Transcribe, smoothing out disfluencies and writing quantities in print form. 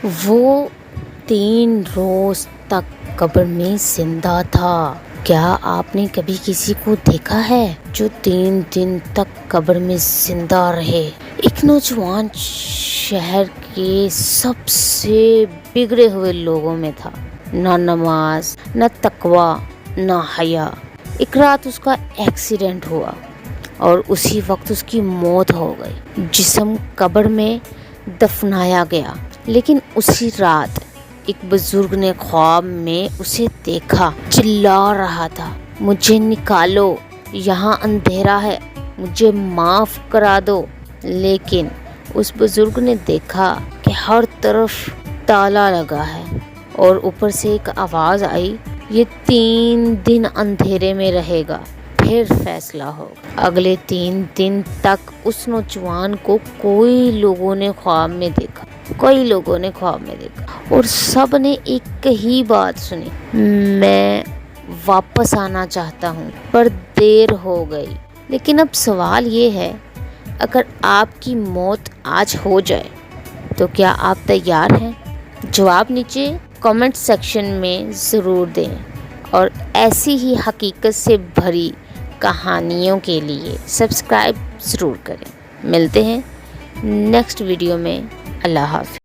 وہ 3 روز تک قبر میں زندہ تھا۔ کیا آپ نے کبھی کسی کو دیکھا ہے جو 3 دن تک قبر میں زندہ رہے؟ ایک نوجوان شہر کے سب سے بگڑے ہوئے لوگوں میں تھا، نہ نماز، نہ تقوی، نہ حیا۔ ایک رات اس کا ایکسیڈنٹ ہوا اور اسی وقت اس کی موت ہو گئی۔ جسم قبر میں دفنایا گیا، لیکن اسی رات ایک بزرگ نے خواب میں اسے دیکھا، چلا رہا تھا، مجھے نکالو، یہاں اندھیرا ہے، مجھے معاف کرا دو۔ لیکن اس بزرگ نے دیکھا کہ ہر طرف تالا لگا ہے اور اوپر سے ایک آواز آئی، یہ 3 دن اندھیرے میں رہے گا، پھر فیصلہ ہو۔ اگلے 3 دن تک اس نوجوان کو کئی لوگوں نے خواب میں دیکھا اور سب نے ایک ہی بات سنی، میں واپس آنا چاہتا ہوں پر دیر ہو گئی۔ لیکن اب سوال یہ ہے، اگر آپ کی موت آج ہو جائے تو کیا آپ تیار ہیں؟ جواب نیچے کامنٹ سیکشن میں ضرور دیں، اور ایسی ہی حقیقت سے بھری کہانیوں کے لیے سبسکرائب ضرور کریں۔ ملتے ہیں نیکسٹ ویڈیو میں۔ اللہ حافظ۔